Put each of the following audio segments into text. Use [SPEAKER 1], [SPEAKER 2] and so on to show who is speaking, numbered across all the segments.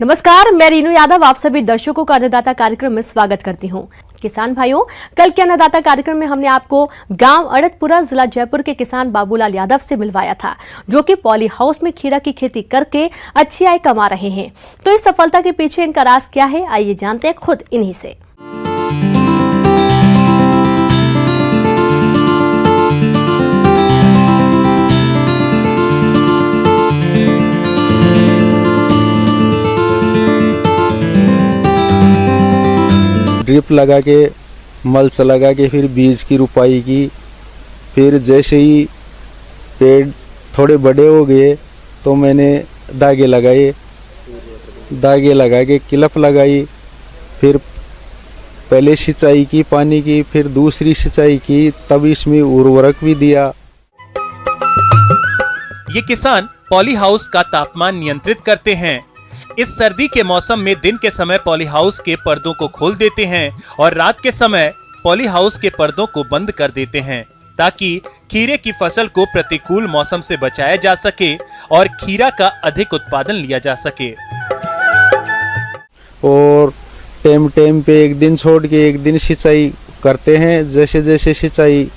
[SPEAKER 1] नमस्कार, मैं रीनू यादव आप सभी दर्शकों का अन्नदाता कार्यक्रम में स्वागत करती हूं। किसान भाइयों, कल के अन्नदाता कार्यक्रम में हमने आपको गांव अड़तपुरा जिला जयपुर के किसान बाबूलाल यादव से मिलवाया था, जो कि पॉली हाउस में खीरा की खेती करके अच्छी आय कमा रहे हैं। तो इस सफलता के पीछे इनका राज क्या है, आइए जानते हैं खुद इन्हीं से।
[SPEAKER 2] ड्रिप लगा के, मल्च लगा के, फिर बीज की रुपाई की। फिर जैसे ही पेड़ थोड़े बड़े हो गए तो मैंने धागे लगा के क्लिप लगाई। फिर पहले सिंचाई की पानी की, फिर दूसरी सिंचाई की, तब इसमें उर्वरक भी दिया।
[SPEAKER 3] ये किसान पॉली हाउस का तापमान नियंत्रित करते हैं। इस सर्दी के मौसम में दिन के समय पॉली हाउस के पर्दों को खोल देते हैं और रात के समय पॉली हाउस के पर्दों को बंद कर देते हैं, ताकि खीरे की फसल को प्रतिकूल मौसम से बचाया जा सके और खीरा का अधिक उत्पादन लिया जा सके।
[SPEAKER 2] और टाइम पे एक दिन छोड़ के एक दिन सिंचाई करते हैं। जैसे जैसे सिंचाई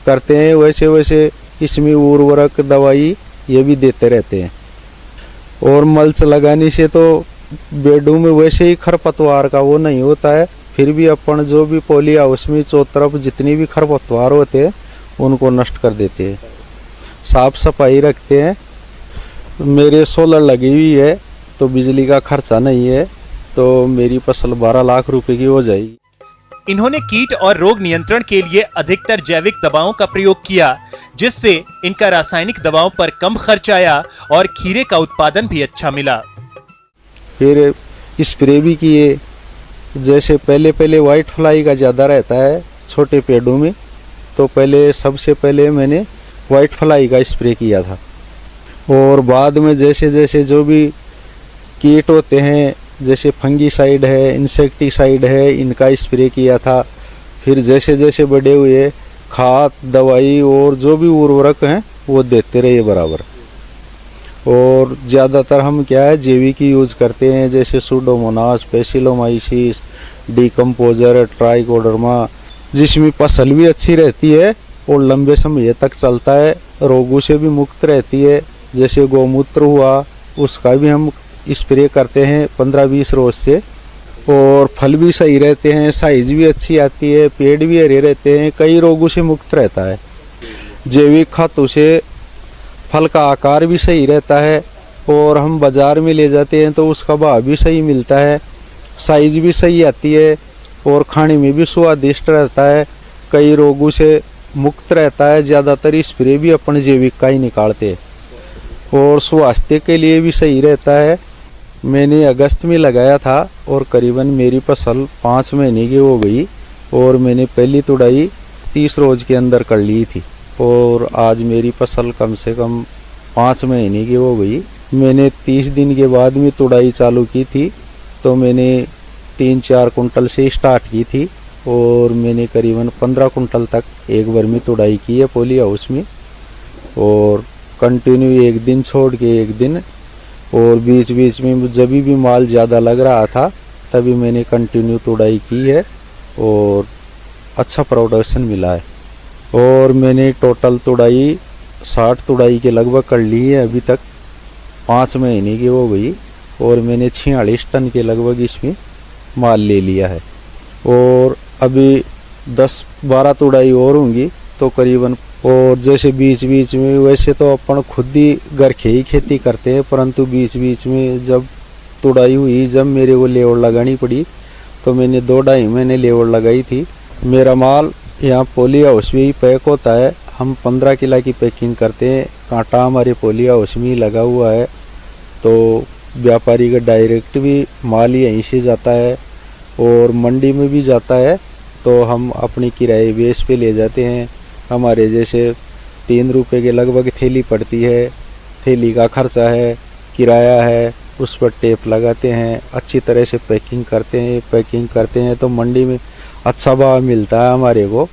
[SPEAKER 2] करते हैं वैसे वैसे इसमें उर्वरक दवाई ये भी देते रहते हैं। और मल्च लगाने से तो बेडों में वैसे ही खरपतवार का वो नहीं होता है, फिर भी अपन जो भी पॉली हाउस में चौथी तरफ जितनी भी खरपतवार होते हैं उनको नष्ट कर देते हैं, साफ सफाई रखते हैं। मेरे सोलर लगी हुई है तो बिजली का खर्चा नहीं है, तो मेरी फसल 12 लाख रुपए की हो जाएगी।
[SPEAKER 3] इन्होंने कीट और रोग नियंत्रण के लिए अधिकतर जैविक दवाओं का प्रयोग किया, जिससे इनका रासायनिक दवाओं पर कम खर्च आया और खीरे का उत्पादन भी अच्छा मिला।
[SPEAKER 2] फिर स्प्रे भी किए। जैसे पहले व्हाइट फ्लाई का ज़्यादा रहता है छोटे पेड़ों में, तो सबसे पहले मैंने व्हाइट फ्लाई का स्प्रे किया था। और बाद में जैसे जैसे जो भी कीट होते हैं, जैसे फंगीसाइड है, इंसेक्टिसाइड है, इनका स्प्रे किया था। फिर जैसे जैसे बड़े हुए खाद दवाई और जो भी उर्वरक हैं वो देते रहे बराबर। और ज़्यादातर हम क्या है जैविक ही यूज करते हैं, जैसे सूडोमोनास, बेसिलोमाइसिस, डीकम्पोजर, ट्राइकोडर्मा, जिसमें फसल भी अच्छी रहती है और लंबे समय तक चलता है, रोगों से भी मुक्त रहती है। जैसे गौमूत्र हुआ, उसका भी हम स्प्रे करते हैं 15-20 रोज से, और फल भी सही रहते हैं, साइज भी अच्छी आती है, पेड़ भी हरे रहते हैं, कई रोगों से मुक्त रहता है। जैविक खादों से फल का आकार भी सही रहता है और हम बाजार में ले जाते हैं तो उसका भाव भी सही मिलता है, साइज भी सही आती है और खाने में भी स्वादिष्ट रहता है, कई रोगों से मुक्त रहता है। ज़्यादातर स्प्रे भी अपन जैविक का ही निकालते हैं और स्वास्थ्य के लिए भी सही रहता है। मैंने अगस्त में लगाया था और करीबन मेरी फसल 5 महीने की हो गई और मैंने पहली तुड़ाई 30 रोज के अंदर कर ली थी और आज मेरी फसल कम से कम 5 महीने की हो गई। मैंने 30 दिन के बाद में तुड़ाई चालू की थी, तो मैंने 3-4 कुंटल से स्टार्ट की थी और मैंने करीबन 15 कुंटल तक एक बार में तुड़ाई की है पॉली हाउस में। और कंटिन्यू एक दिन छोड़ के एक दिन, और बीच बीच में जब भी माल ज़्यादा लग रहा था तभी मैंने कंटिन्यू तुड़ाई की है और अच्छा प्रोडक्शन मिला है। और मैंने टोटल तुड़ाई 60 तुड़ाई के लगभग कर ली है, अभी तक 5 महीने की हो गई और मैंने 46 टन के लगभग इसमें माल ले लिया है। और अभी 10-12 तुड़ाई और होंगी तो करीबन। और जैसे बीच बीच में वैसे तो अपन खुद ही घर के ही खेती करते हैं, परंतु बीच बीच में जब तुड़ाई हुई, जब मेरे को लेबर लगानी पड़ी तो मैंने 2-2.5 महीने लेबर लगाई थी। मेरा माल यहाँ पॉली हाउस में ही पैक होता है, हम 15 किलो की पैकिंग करते हैं। कांटा हमारे पॉली हाउस में ही लगा हुआ है, तो व्यापारी का डायरेक्ट भी माल यहीं से जाता है और मंडी में भी जाता है, तो हम अपनी किराए बेस पे ले जाते हैं। हमारे जैसे 3 रुपए के लगभग थैली पड़ती है, थैली का खर्चा है, किराया है, उस पर टेप लगाते हैं, अच्छी तरह से पैकिंग करते हैं तो मंडी में अच्छा भाव मिलता है हमारे को।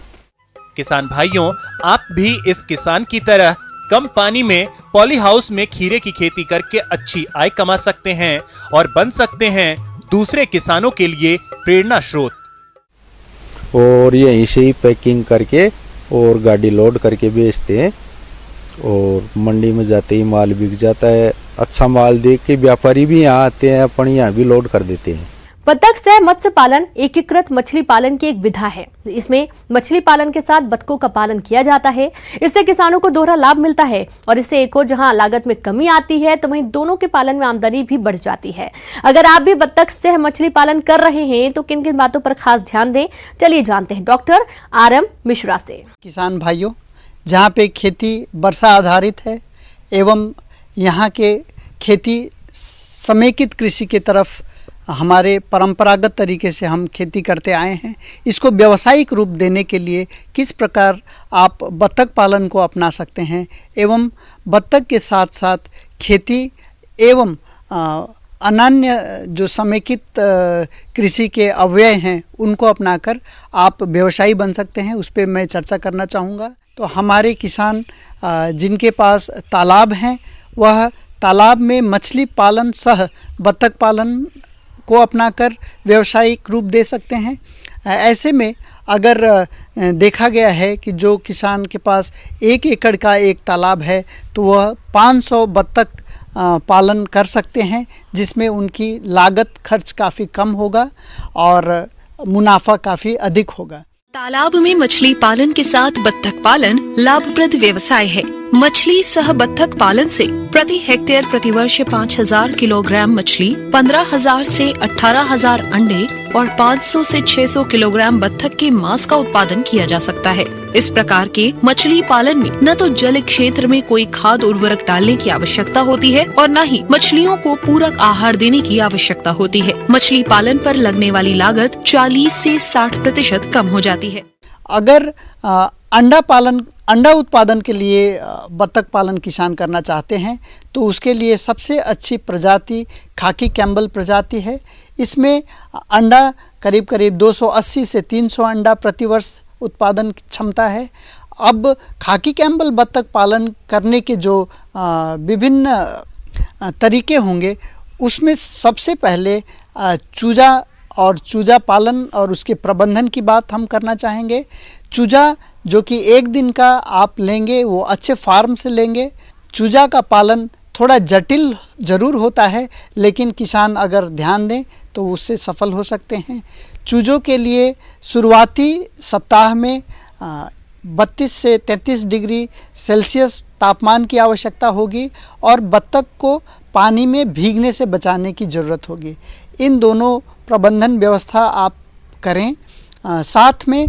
[SPEAKER 3] किसान भाइयों, आप भी इस किसान की तरह कम पानी में पॉली हाउस में खीरे की खेती करके अच्छी आय कमा सकते हैं और बन सकते हैं दूसरे किसानों के लिए प्रेरणा स्रोत।
[SPEAKER 2] और यहीं से ही पैकिंग करके और गाड़ी लोड करके बेचते हैं और मंडी में जाते ही माल बिक जाता है। अच्छा माल देख के व्यापारी भी यहाँ आते हैं, अपन यहाँ भी लोड कर देते हैं।
[SPEAKER 1] बतख सह मत्स्य पालन एकीकृत मछली पालन की एक विधा है। इसमें मछली पालन के साथ बतखों का पालन किया जाता है। इससे किसानों को दोहरा लाभ मिलता है और इससे एक और जहां लागत में कमी आती है तो वहीं दोनों के पालन में आमदनी भी बढ़ जाती है। अगर आप भी बतख सह मछली पालन कर रहे हैं तो किन किन बातों पर खास ध्यान दें, चलिए जानते हैं डॉक्टर RM मिश्रा से।
[SPEAKER 4] किसान भाइयों, जहाँ पे खेती वर्षा आधारित है एवं यहाँ के खेती समेकित कृषि की तरफ हमारे परंपरागत तरीके से हम खेती करते आए हैं, इसको व्यावसायिक रूप देने के लिए किस प्रकार आप बतख पालन को अपना सकते हैं एवं बतख के साथ साथ खेती एवं अन्य जो समेकित कृषि के अवयव हैं उनको अपनाकर आप व्यवसायी बन सकते हैं, उस पर मैं चर्चा करना चाहूँगा। तो हमारे किसान जिनके पास तालाब हैं वह तालाब में मछली पालन सह बतख पालन को अपनाकर व्यावसायिक रूप दे सकते हैं। ऐसे में अगर देखा गया है कि जो किसान के पास 1 एकड़ का एक तालाब है तो वह 500 बतख पालन कर सकते हैं, जिसमें उनकी लागत खर्च काफ़ी कम होगा और मुनाफा काफ़ी अधिक होगा।
[SPEAKER 5] तालाब में मछली पालन के साथ बत्तख पालन लाभप्रद व्यवसाय है। मछली सह बत्तख पालन से प्रति हेक्टेयर प्रतिवर्ष 5000 किलोग्राम मछली, 15000 से 18000 अंडे और 500 से 600 किलोग्राम बत्तख के मांस का उत्पादन किया जा सकता है। इस प्रकार के मछली पालन में न तो जल क्षेत्र में कोई खाद उर्वरक डालने की आवश्यकता होती है और न ही मछलियों को पूरक आहार देने की आवश्यकता होती है। मछली पालन पर लगने वाली लागत 40 से 60% कम हो जाती है।
[SPEAKER 4] अगर अंडा उत्पादन के लिए बतख पालन किसान करना चाहते हैं तो उसके लिए सबसे अच्छी प्रजाति खाकी कैम्बल प्रजाति है। इसमें अंडा करीब 280 से 300 अंडा प्रतिवर्ष उत्पादन क्षमता है। अब खाकी कैम्बल बतख पालन करने के जो विभिन्न तरीके होंगे उसमें सबसे पहले चूजा पालन और उसके प्रबंधन की बात हम करना चाहेंगे। चूजा जो कि 1 दिन का आप लेंगे वो अच्छे फार्म से लेंगे। चूजा का पालन थोड़ा जटिल ज़रूर होता है, लेकिन किसान अगर ध्यान दें तो उससे सफल हो सकते हैं। चूजों के लिए शुरुआती सप्ताह में 32 से 33 डिग्री सेल्सियस तापमान की आवश्यकता होगी और बतख को पानी में भीगने से बचाने की ज़रूरत होगी। इन दोनों प्रबंधन व्यवस्था आप करें। साथ में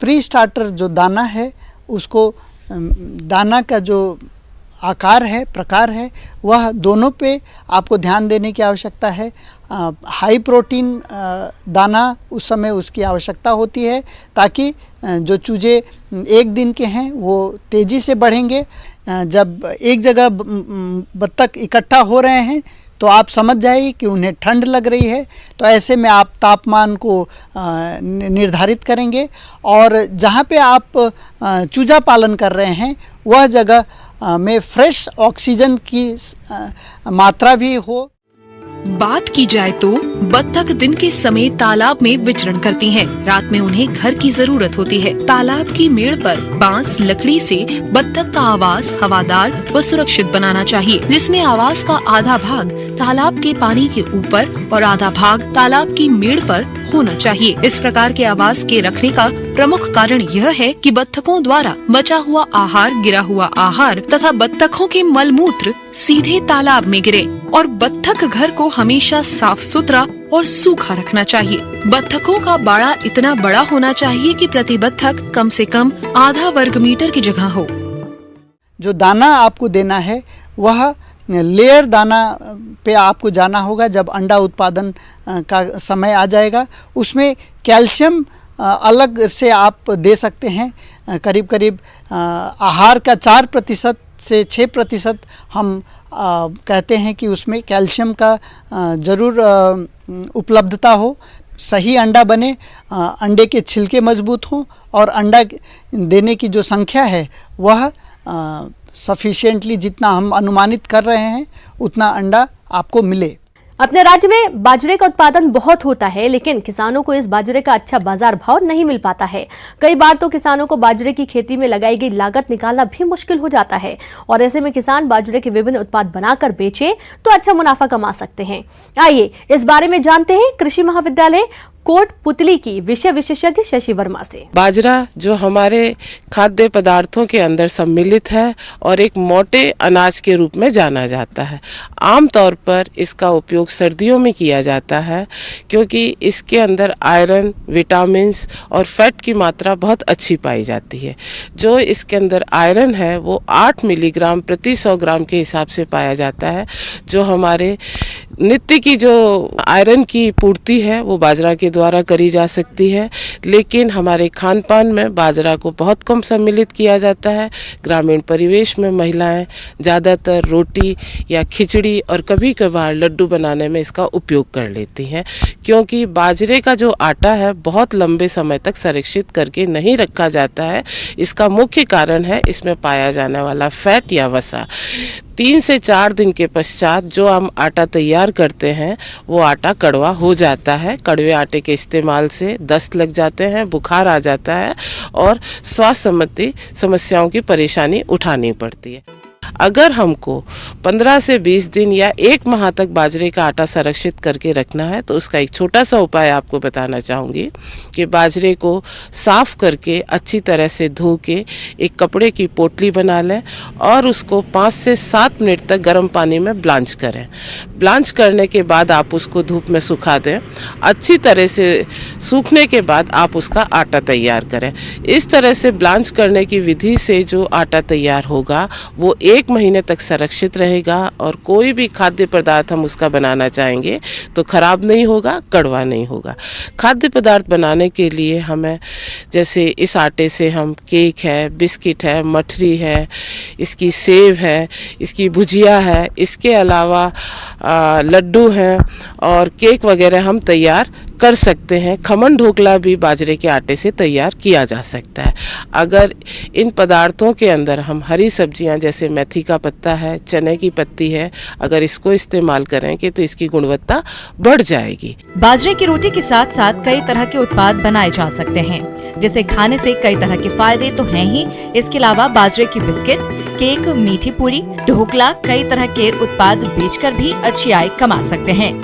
[SPEAKER 4] प्री स्टार्टर जो दाना है उसको दाना का जो आकार है, प्रकार है, वह दोनों पे आपको ध्यान देने की आवश्यकता है। हाई प्रोटीन दाना उस समय उसकी आवश्यकता होती है ताकि जो चूजे 1 दिन के हैं वो तेज़ी से बढ़ेंगे। जब एक जगह बतख इकट्ठा हो रहे हैं तो आप समझ जाइए कि उन्हें ठंड लग रही है, तो ऐसे में आप तापमान को निर्धारित करेंगे और जहाँ पे आप चूजा पालन कर रहे हैं वह जगह में फ्रेश ऑक्सीजन की मात्रा भी हो।
[SPEAKER 5] बात की जाए तो बत्तख दिन के समय तालाब में विचरण करती हैं। रात में उन्हें घर की जरूरत होती है। तालाब की मेड़ पर बांस लकड़ी से बत्तख का आवास हवादार व सुरक्षित बनाना चाहिए, जिसमें आवास का आधा भाग तालाब के पानी के ऊपर और आधा भाग तालाब की मेड़ पर होना चाहिए। इस प्रकार के आवास के रखने का प्रमुख कारण यह है कि बत्तखों द्वारा बचा हुआ आहार, गिरा हुआ आहार तथा बत्तखों के मलमूत्र सीधे तालाब में गिरे और बत्तख घर को हमेशा साफ सुथरा और सूखा रखना चाहिए। बत्तखों का बाड़ा इतना बड़ा होना चाहिए कि प्रति बत्तख कम से कम आधा वर्ग मीटर की जगह हो।
[SPEAKER 4] जो दाना आपको देना है वह लेयर दाना पे आपको जाना होगा। जब अंडा उत्पादन का समय आ जाएगा उसमें कैल्शियम अलग से आप दे सकते हैं। करीब आहार का 4% से 6% हम कहते हैं कि उसमें कैल्शियम का ज़रूर उपलब्धता हो। सही अंडा बने, अंडे के छिलके मजबूत हों और अंडा देने की जो संख्या है वह सफिशिएंटली जितना हम अनुमानित कर रहे हैं उतना अंडा आपको मिले।
[SPEAKER 1] अपने राज्य में बाजरे का उत्पादन बहुत होता है, लेकिन किसानों को इस बाजरे का अच्छा बाजार भाव नहीं मिल पाता है। कई बार तो किसानों को बाजरे की खेती में लगाई गई लागत निकालना भी मुश्किल हो जाता है और ऐसे में किसान बाजरे के विभिन्न उत्पाद बनाकर बेचे तो अच्छा मुनाफा कमा सकते हैं। आइए इस बारे में जानते हैं कृषि महाविद्यालय कोटपुतली की विषय विशेषज्ञ शशि वर्मा से।
[SPEAKER 6] बाजरा जो हमारे खाद्य पदार्थों के अंदर सम्मिलित है और एक मोटे अनाज के रूप में जाना जाता है। आमतौर पर इसका उपयोग सर्दियों में किया जाता है क्योंकि इसके अंदर आयरन, विटामिन्स और फैट की मात्रा बहुत अच्छी पाई जाती है। जो इसके अंदर आयरन है वो 8 मिलीग्राम प्रति 100 ग्राम के हिसाब से पाया जाता है। जो हमारे नित्य की जो आयरन की पूर्ति है वो बाजरा के द्वारा करी जा सकती है, लेकिन हमारे खान पान में बाजरा को बहुत कम सम्मिलित किया जाता है। ग्रामीण परिवेश में महिलाएं ज़्यादातर रोटी या खिचड़ी और कभी कभार लड्डू बनाने में इसका उपयोग कर लेती हैं, क्योंकि बाजरे का जो आटा है बहुत लंबे समय तक संरक्षित करके नहीं रखा जाता है। इसका मुख्य कारण है इसमें पाया जाने वाला फैट या वसा। 3 से 4 दिन के पश्चात जो हम आटा तैयार करते हैं वो आटा कड़वा हो जाता है। कड़वे आटे के इस्तेमाल से दस्त लग जाते हैं, बुखार आ जाता है और स्वास्थ्य संबंधी समस्याओं की परेशानी उठानी पड़ती है। अगर हमको 15 से 20 दिन या 1 माह तक बाजरे का आटा संरक्षित करके रखना है तो उसका एक छोटा सा उपाय आपको बताना चाहूँगी कि बाजरे को साफ़ करके अच्छी तरह से धो के एक कपड़े की पोटली बना लें और उसको 5 से 7 मिनट तक गर्म पानी में ब्लांच करें। ब्लांच करने के बाद आप उसको धूप में सुखा दें। अच्छी तरह से सूखने के बाद आप उसका आटा तैयार करें। इस तरह से ब्लांच करने की विधि से जो आटा तैयार होगा वो 1 महीने तक संरक्षित रहेगा और कोई भी खाद्य पदार्थ हम उसका बनाना चाहेंगे तो खराब नहीं होगा, कड़वा नहीं होगा। खाद्य पदार्थ बनाने के लिए हमें जैसे इस आटे से हम केक है, बिस्किट है, मठरी है, इसकी सेव है, इसकी भुजिया है, इसके अलावा लड्डू हैं और केक वगैरह हम तैयार कर सकते हैं। खमन ढोकला भी बाजरे के आटे से तैयार किया जा सकता है। अगर इन पदार्थों के अंदर हम हरी सब्जियां जैसे मेथी का पत्ता है, चने की पत्ती है, अगर इसको इस्तेमाल करेंगे तो इसकी गुणवत्ता बढ़ जाएगी।
[SPEAKER 7] बाजरे की रोटी के साथ साथ कई तरह के उत्पाद बनाए जा सकते हैं, जिसे खाने से कई तरह के फायदे तो हैं ही। इसके अलावा बाजरे की बिस्किट, केक, मीठी पूरी, ढोकला, कई तरह के उत्पाद बेचकर भी अच्छी आय कमा सकते हैं।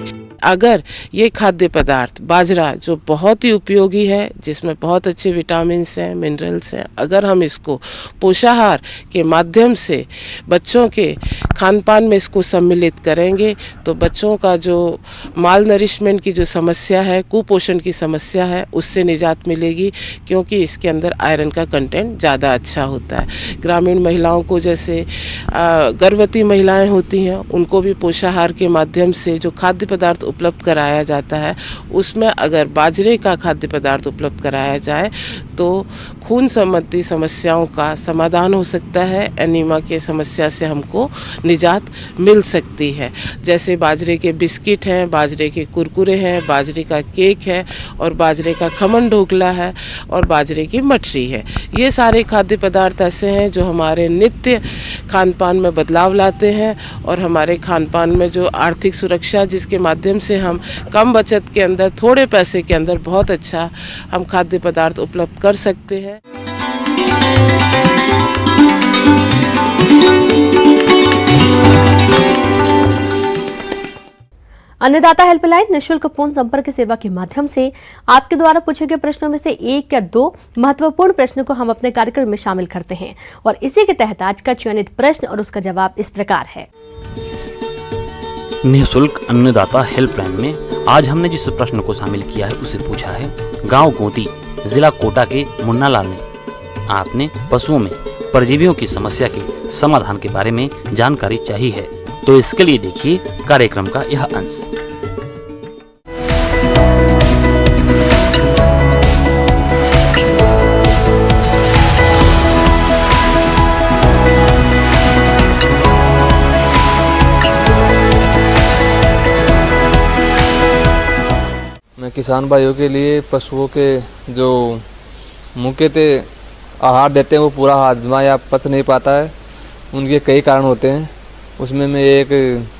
[SPEAKER 6] अगर ये खाद्य पदार्थ बाजरा जो बहुत ही उपयोगी है, जिसमें बहुत अच्छे विटामिन्स हैं, मिनरल्स हैं, अगर हम इसको पोषाहार के माध्यम से बच्चों के खान पान में इसको सम्मिलित करेंगे तो बच्चों का जो माल नरिशमेंट की जो समस्या है, कुपोषण की समस्या है, उससे निजात मिलेगी, क्योंकि इसके अंदर आयरन का कंटेंट ज़्यादा अच्छा होता है। ग्रामीण महिलाओं को जैसे गर्भवती महिलाएं होती हैं उनको भी पोषाहार के माध्यम से जो खाद्य पदार्थ उपलब्ध कराया जाता है उसमें अगर बाजरे का खाद्य पदार्थ उपलब्ध कराया जाए तो खून संबंधी समस्याओं का समाधान हो सकता है। एनीमिया की समस्या से हमको निजात मिल सकती है। जैसे बाजरे के बिस्किट हैं, बाजरे के कुरकुरे हैं, बाजरे का केक है और बाजरे का खमन ढोकला है और बाजरे की मठरी है। ये सारे खाद्य पदार्थ ऐसे हैं जो हमारे नित्य खान पान में बदलाव लाते हैं और हमारे खान पान में जो आर्थिक सुरक्षा जिसके माध्यम से हम कम बचत के अंदर, थोड़े पैसे के अंदर बहुत अच्छा हम खाद्य पदार्थ उपलब्ध कर सकते हैं।
[SPEAKER 1] अन्नदाता हेल्पलाइन निःशुल्क फोन संपर्क सेवा के माध्यम से आपके द्वारा पूछे गए प्रश्नों में से 1 या 2 महत्वपूर्ण प्रश्नों को हम अपने कार्यक्रम में शामिल करते हैं और इसी के तहत आज का चयनित प्रश्न और उसका जवाब इस प्रकार है।
[SPEAKER 8] निःशुल्क अन्नदाता हेल्पलाइन में आज हमने जिस प्रश्न को शामिल किया है उसे पूछा है गांव गोती जिला कोटा के मुन्ना लाल ने। आपने पशुओं में परजीवियों की समस्या के समाधान के बारे में जानकारी चाहिए है, तो इसके लिए देखिए कार्यक्रम का यह अंश।
[SPEAKER 9] मैं किसान भाइयों के लिए पशुओं के जो मुख्यतः आहार देते हैं वो पूरा हाजमा या पच नहीं पाता है। उनके कई कारण होते हैं। उसमें मैं एक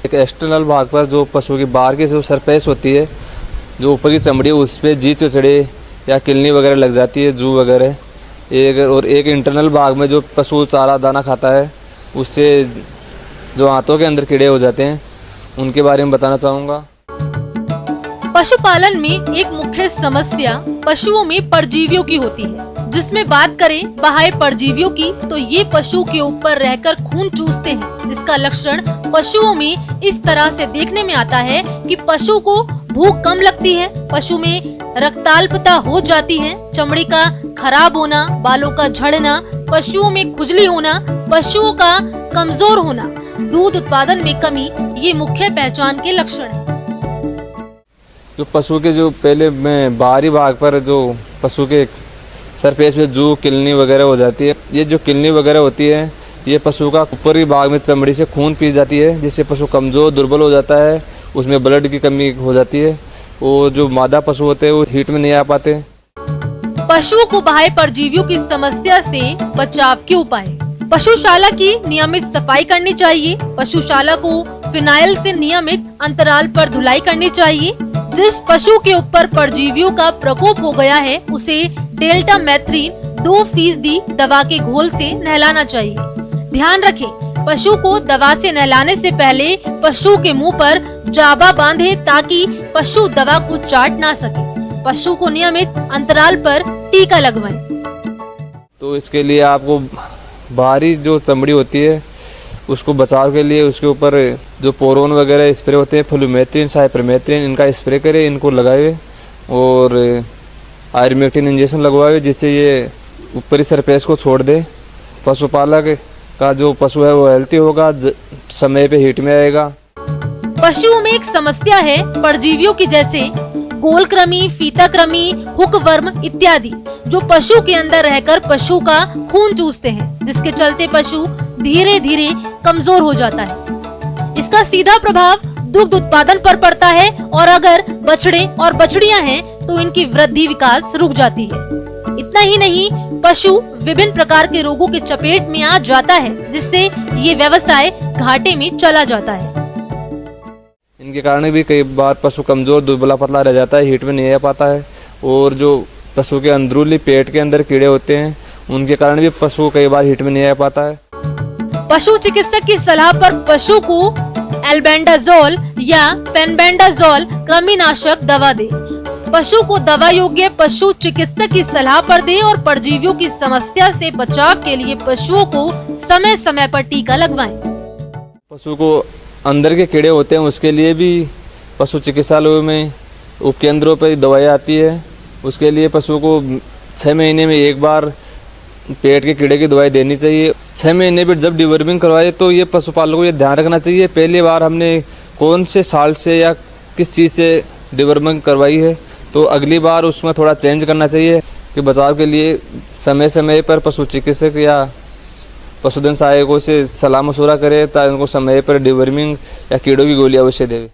[SPEAKER 9] एक्सटर्नल भाग पर जो पशु की बाहर की जो सरफेस होती है, जो ऊपर की चमड़ी है, उस पर जी चिचड़े या किलनी वगैरह लग जाती है, जू वगैरह। एक इंटरनल भाग में जो पशु चारा दाना खाता है, उससे जो आंतों के अंदर कीड़े हो जाते हैं, उनके बारे में बताना चाहूँगा।
[SPEAKER 10] पशुपालन में एक मुख्य समस्या पशुओं में परजीवियों की होती है। जिसमें बात करें बाह्य परजीवियों की, तो ये पशु के ऊपर रहकर खून चूसते हैं। इसका लक्षण पशुओं में इस तरह से देखने में आता है कि पशु को भूख कम लगती है, पशु में रक्ताल्पता हो जाती है, चमड़ी का खराब होना, बालों का झड़ना, पशुओं में खुजली होना, पशुओं का कमजोर होना, दूध उत्पादन में कमी, ये मुख्य पहचान के लक्षण हैं।
[SPEAKER 9] जो पशु के जो पहले में बाहरी भाग पर जो पशु के सरफेस में जू किलनी वगैरह हो जाती है, ये जो किलनी वगैरह होती है, ये पशु का ऊपरी भाग में चमड़ी से खून पी जाती है, जिससे पशु कमजोर दुर्बल हो जाता है, उसमें ब्लड की कमी हो जाती है। और जो मादा पशु होते हैं वो हीट में नहीं आ पाते।
[SPEAKER 10] पशुओं को बाह्य परजीवियों की समस्या से बचाव के उपाय। पशुशाला की नियमित सफाई करनी चाहिए। पशुशाला को फिनाइल से नियमित अंतराल पर धुलाई करनी चाहिए। जिस पशु के ऊपर परजीवियों का प्रकोप हो गया है, उसे डेल्टामेथ्रिन 2% दवा के घोल से नहलाना चाहिए। ध्यान रखें, पशु को दवा से नहलाने से पहले पशु के मुंह पर जाबा बांधे ताकि पशु दवा को चाट ना सके। पशु को नियमित अंतराल पर टीका लगवाएं।
[SPEAKER 9] तो इसके लिए आपको बाहरी जो चमड़ी होती है उसको बचाव के लिए उसके ऊपर जो पोरोन वगैरह स्प्रे होते हैं, फ्लूमेथ्रिन, साइपरमेथ्रिन, इनका स्प्रे करें, इनको लगाए और आयरमेक्टिन इंजेक्शन लगवाए, जिससे ये ऊपरी सरफेस को छोड़ दे। पशुपालक का जो पशु है वो हेल्थी होगा, समय पे हीट में आएगा।
[SPEAKER 10] पशुओं में एक समस्या है परजीवियों की, जैसे गोलकृमि, फीताकृमि, हुकवर्म इत्यादि, जो पशु के अंदर रहकर पशु का खून चूसते हैं, जिसके चलते पशु धीरे धीरे कमजोर हो जाता है। इसका सीधा प्रभाव दुग्ध उत्पादन पर पड़ता है और अगर बछड़े और बछड़ियां हैं तो इनकी वृद्धि विकास रुक जाती है। इतना ही नहीं, पशु विभिन्न प्रकार के रोगों के चपेट में आ जाता है, जिससे ये व्यवसाय घाटे में चला जाता है।
[SPEAKER 9] इनके कारण भी कई बार पशु कमजोर दुबला पतला रह जाता है, हीट में नहीं आ पाता है। और जो पशु के अंदरूनी पेट के अंदर कीड़े होते हैं, उनके कारण भी पशु कई बार हीट में नहीं आ पाता है।
[SPEAKER 10] पशु चिकित्सक की सलाह पर पशु को एल्बेंडाजोल या फेनबेंडाजोल कृमिनाशक दवा दे। पशु को दवा योग्य पशु चिकित्सक की सलाह पर दे और परजीवियों की समस्या से बचाव के लिए पशुओं को समय समय पर टीका लगवाएं।
[SPEAKER 9] पशु को अंदर के कीड़े होते हैं, उसके लिए भी पशु चिकित्सालयों में उपकेंद्रों पर दवाई आती है। उसके लिए पशु को 6 महीने में एक बार पेट के कीड़े की दवाई देनी चाहिए। 6 महीने पर जब डिवर्मिंग करवाए तो ये पशुपालकों को ये ध्यान रखना चाहिए, पहली बार हमने कौन से साल्ट से या किस चीज़ से डिवर्मिंग करवाई है, तो अगली बार उसमें थोड़ा चेंज करना चाहिए। कि बचाव के लिए समय समय पर पशु चिकित्सक या पशुधन सहायकों से सलाह मशवरा करे, ताकि उनको समय पर डिवर्मिंग या कीड़ों की गोली अवश्य देवे।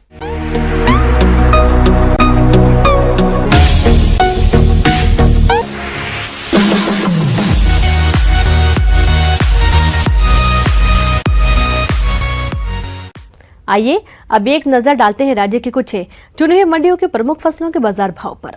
[SPEAKER 1] आइए अब एक नजर डालते हैं राज्य की कुछ चुनी हुई मंडियों के प्रमुख फसलों के बाजार भाव पर।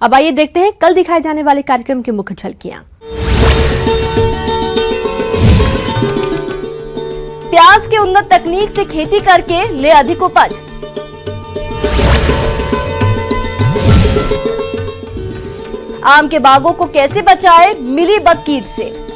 [SPEAKER 1] अब आइए देखते हैं कल दिखाए जाने वाले कार्यक्रम की मुख्य झलकियां।
[SPEAKER 11] प्याज के उन्नत तकनीक से खेती करके ले अधिक उपज। आम के बागों को कैसे बचाए मिली बग कीट से।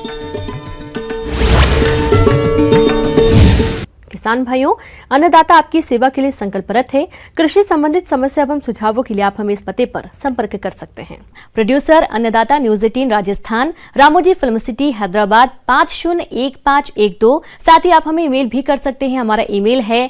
[SPEAKER 1] किसान भाइयों, अन्नदाता आपकी सेवा के लिए संकल्परत है। कृषि संबंधित समस्या एवं सुझावों के लिए आप हमें इस पते पर संपर्क कर सकते हैं। प्रोड्यूसर अन्नदाता news 18 Rajasthan, Ramoji film city Hyderabad 501512। साथ ही आप हमें ईमेल भी कर सकते हैं। हमारा ईमेल है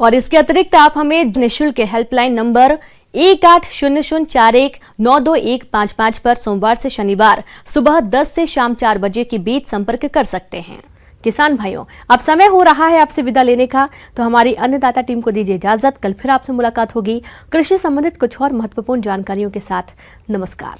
[SPEAKER 1] और इसके अतिरिक्त आप हमें निःशुल्क हेल्पलाइन नंबर 180041922155 पर सोमवार से शनिवार सुबह 10 से शाम 4 बजे के बीच संपर्क कर सकते हैं। किसान भाइयों, अब समय हो रहा है आपसे विदा लेने का, तो हमारी अन्नदाता टीम को दीजिए इजाजत। कल फिर आपसे मुलाकात होगी कृषि संबंधित कुछ और महत्वपूर्ण जानकारियों के साथ। नमस्कार।